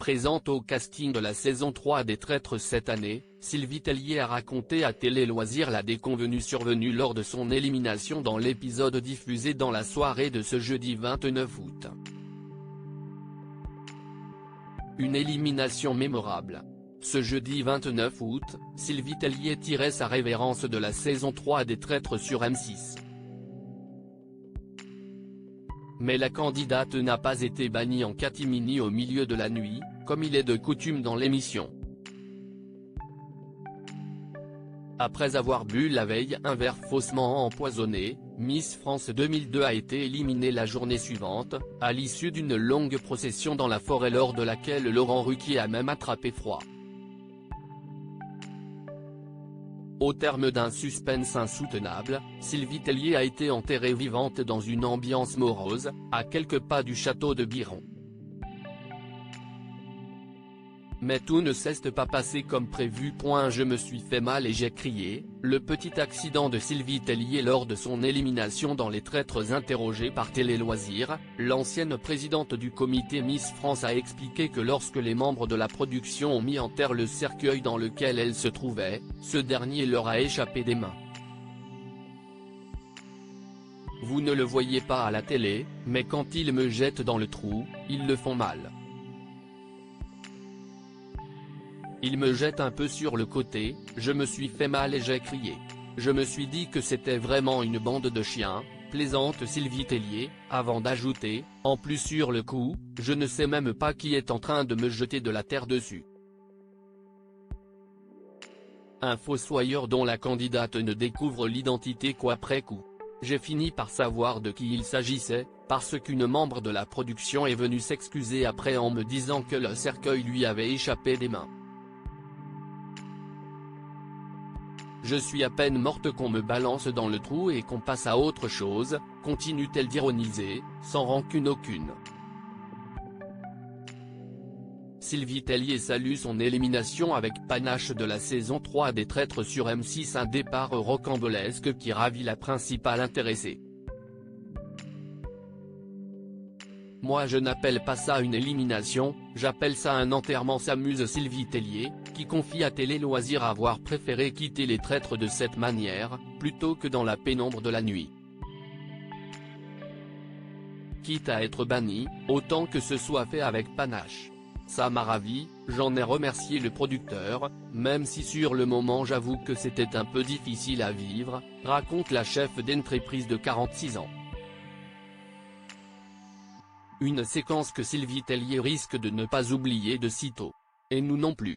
Présente au casting de la saison 3 des Traîtres cette année, Sylvie Tellier a raconté à Télé Loisirs la déconvenue survenue lors de son élimination dans l'épisode diffusé dans la soirée de ce jeudi 29 août. Une élimination mémorable. Ce jeudi 29 août, Sylvie Tellier tirait sa révérence de la saison 3 des Traîtres sur M6. Mais la candidate n'a pas été bannie en catimini au milieu de la nuit, comme il est de coutume dans l'émission. Après avoir bu la veille un verre faussement empoisonné, Miss France 2002 a été éliminée la journée suivante, à l'issue d'une longue procession dans la forêt lors de laquelle Laurent Ruquier a même attrapé froid. Au terme d'un suspense insoutenable, Sylvie Tellier a été enterrée vivante dans une ambiance morose, à quelques pas du château de Biron. Mais tout ne s'est pas passé comme prévu. Je me suis fait mal et j'ai crié. Le petit accident de Sylvie Tellier lors de son élimination dans les Traîtres. Interrogée par Télé Loisirs, l'ancienne présidente du comité Miss France a expliqué que lorsque les membres de la production ont mis en terre le cercueil dans lequel elle se trouvait, ce dernier leur a échappé des mains. Vous ne le voyez pas à la télé, mais quand ils me jettent dans le trou, ils le font mal. Il me jette un peu sur le côté, je me suis fait mal et j'ai crié. Je me suis dit que c'était vraiment une bande de chiens, plaisante Sylvie Tellier, avant d'ajouter, en plus sur le coup, je ne sais même pas qui est en train de me jeter de la terre dessus. Un fossoyeur dont la candidate ne découvre l'identité qu'après coup. J'ai fini par savoir de qui il s'agissait, parce qu'une membre de la production est venue s'excuser après en me disant que le cercueil lui avait échappé des mains. Je suis à peine morte qu'on me balance dans le trou et qu'on passe à autre chose, continue-t-elle d'ironiser, sans rancune aucune. Sylvie Tellier salue son élimination avec panache de la saison 3 des Traîtres sur M6, un départ rocambolesque qui ravit la principale intéressée. Moi je n'appelle pas ça une élimination, j'appelle ça un enterrement, s'amuse Sylvie Tellier, qui confie à Télé Loisirs avoir préféré quitter les Traîtres de cette manière, plutôt que dans la pénombre de la nuit. Quitte à être bannie, autant que ce soit fait avec panache. Ça m'a ravi, j'en ai remercié le producteur, même si sur le moment j'avoue que c'était un peu difficile à vivre, raconte la chef d'entreprise de 46 ans. Une séquence que Sylvie Tellier risque de ne pas oublier de sitôt. Et nous non plus.